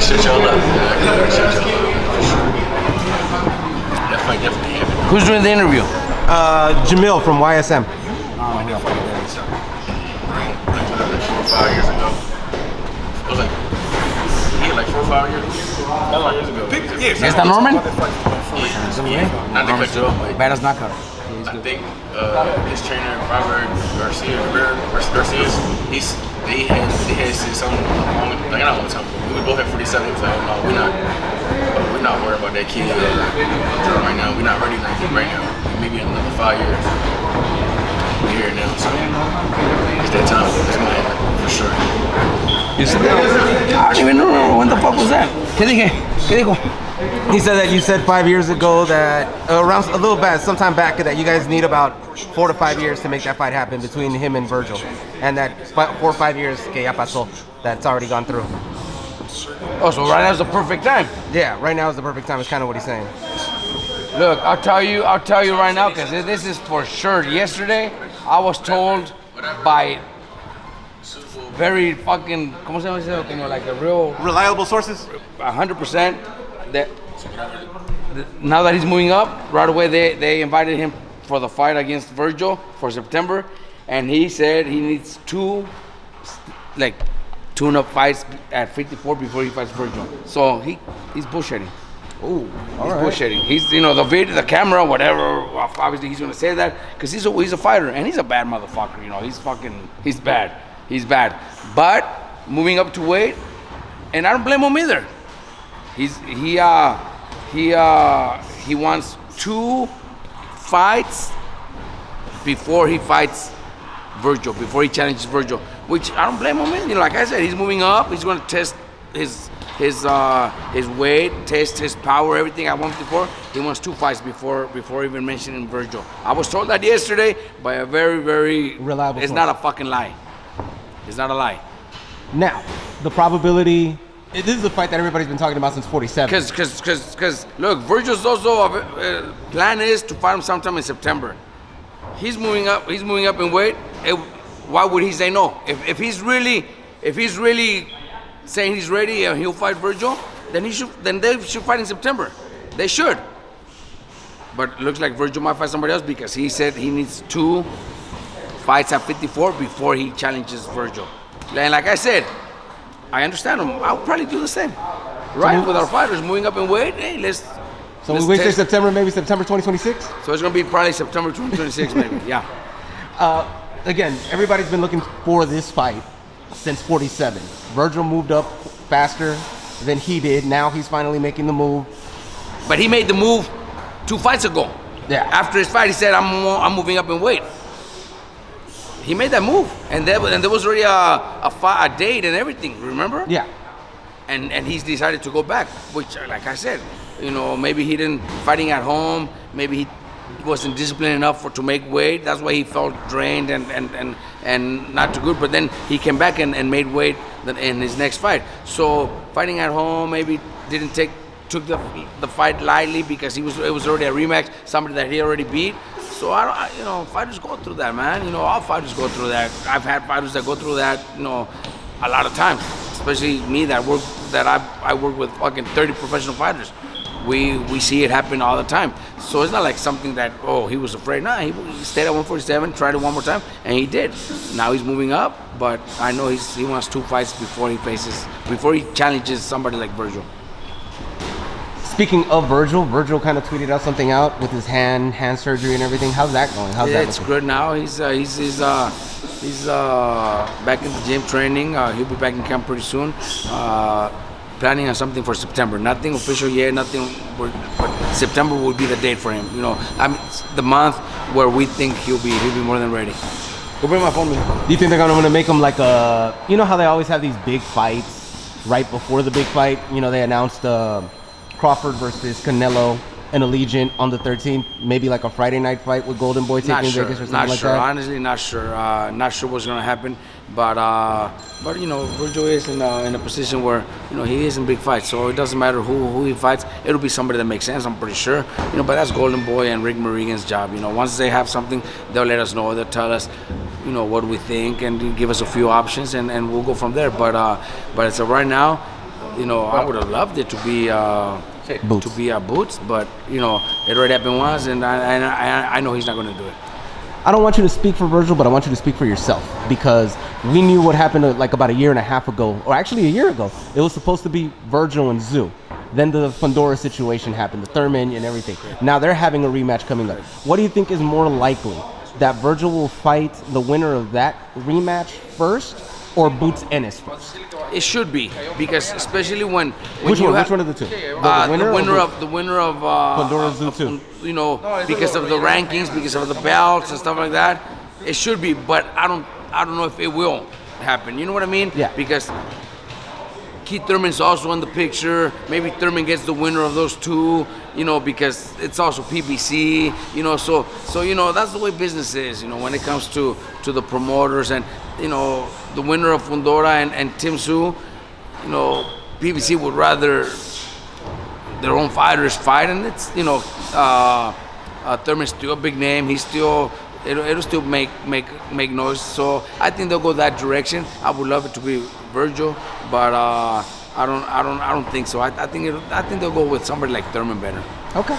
appreciate y'all love. I appreciate y'all love for sure. That fight definitely happened. Who's doing the interview? Jamil from YSM. That fight like 4 or 5 years ago. It was like, like 4 or 5 years ago. ¿Es tan Norman? Yeah, not to cut you off, but Badass knockout. I think his trainer Robert Garcia, they had said something long, like not a long time ago. We both had 47. He was like, no, we're not worried about that kid right now. We're not ready right now. Maybe in another 5 years. We're here now, so it's that time. It's gonna happen for sure. You said that? I don't even remember when the fuck was that. ¿Qué dije? ¿Qué dijo? He said that you said 5 years ago that around a little bit, sometime back, that you guys need about 4 to 5 years to make that fight happen between him and Virgil, and that 4 or 5 years que ya pasó, that's already gone through. Oh, so right now is the perfect time. Yeah, right now is the perfect time. Is kind of what he's saying. Look, I'll tell you right now, because this is for sure. Yesterday, I was told by very fucking, ¿cómo se llama eso? You know, like a real Reliable sources? 100% that now that he's moving up, right away they invited him for the fight against Virgil for September, and he said he needs 2 like tune-up fights at 54 before he fights Virgil. So he's bullshitting. Ooh, he's bullshitting. He's, you know, the video, the camera, whatever. Obviously, he's gonna say that because he's a fighter and he's a bad motherfucker. You know, he's bad. He's bad. But moving up to weight, and I don't blame him either. He wants 2 fights before he fights Virgil, before he challenges Virgil, which I don't blame him in. You know, like I said, he's moving up. He's going to test his weight, test his power, everything at 154. He wants 2 fights before even mentioning Virgil. I was told that yesterday by a very, very reliable source. Not a fucking lie. It's not a lie. Now, the probability. This is a fight that everybody's been talking about since 47. Because look, Virgil's also plan is to fight him sometime in September. He's moving up in weight. Why would he say no? If he's really saying he's ready and he'll fight Virgil, then they should fight in September. They should. But it looks like Virgil might fight somebody else because he said he needs 2 fights at 54 before he challenges Virgil. And like I said, I understand him. I'll probably do the same. Right, with our fighters moving up in weight, hey, let's we wait till September, maybe September 2026? So it's going to be probably September 2026, maybe, yeah. Again, everybody's been looking for this fight since 47. Virgil moved up faster than he did. Now he's finally making the move. But he made the move 2 fights ago. Yeah. After his fight, he said, I'm moving up in weight. He made that move, and there was already a date and everything. Remember? Yeah. And he's decided to go back, which, like I said, you know, maybe he didn't fighting at home. Maybe he wasn't disciplined enough to make weight. That's why he felt drained and not too good. But then he came back and made weight in his next fight. So fighting at home maybe took the fight lightly because it was already a rematch, somebody that he already beat. So fighters go through that, man. You know, all fighters go through that. I've had fighters that go through that, you know, a lot of times. Especially me I work with fucking 30 professional fighters. We see it happen all the time. So it's not like something that, he was afraid. Nah, he stayed at 147, tried it one more time, and he did. Now he's moving up, but I know he wants 2 fights before he challenges somebody like Virgil. Speaking of Virgil kind of tweeted out something out with his hand surgery and everything. How's that going? It's good now. He's back in the gym training. He'll be back in camp pretty soon. Planning on something for September. Nothing official yet. Nothing. But September will be the date for him. You know, the month where we think he'll be more than ready. Go bring my phone with me. Do you think they're gonna make him like you know how they always have these big fights right before the big fight? You know, they announced Crawford versus Canelo and Allegiant on the 13th, maybe like a Friday night fight with Golden Boy taking Vegas or something like that? Honestly, not sure. Not sure what's going to happen. But you know, Virgil is in a position where, you know, he is in big fights, so it doesn't matter who he fights. It'll be somebody that makes sense, I'm pretty sure. You know, but that's Golden Boy and Rick Marigan's job. You know, once they have something, they'll let us know. They'll tell us, you know, what we think and give us a few options, and we'll go from there. But it's right now, I would have loved it to be Boots. Boots, but it already happened once, and I know he's not going to do it. I don't want you to speak for Virgil, but I want you to speak for yourself, because we knew what happened like about a year and a half ago, or actually a year ago. It was supposed to be Virgil and Zoo. Then the Fundora situation happened, the Thurman and everything. Now they're having a rematch coming up. What do you think is more likely? That Virgil will fight the winner of that rematch first, or Boots Ennis first? It should be, because especially when Which you one? have, Which one of the two? the winner of Fundora Zoo too. Because of the rankings, because of the belts and stuff like that, it should be. But I don't know if it will happen. You know what I mean? Yeah. Because Keith Thurman's also in the picture. Maybe Thurman gets the winner of those two. Because it's also PBC. So that's the way business is. When it comes to the promoters and the winner of Fundora and Tim Tszyu, PBC would rather their own fighters fight, and it's Thurman's still a big name. He's still it'll still make noise. So I think they'll go that direction. I would love it to be Virgil, but I don't think so. I think they'll go with somebody like Thurman better. Okay.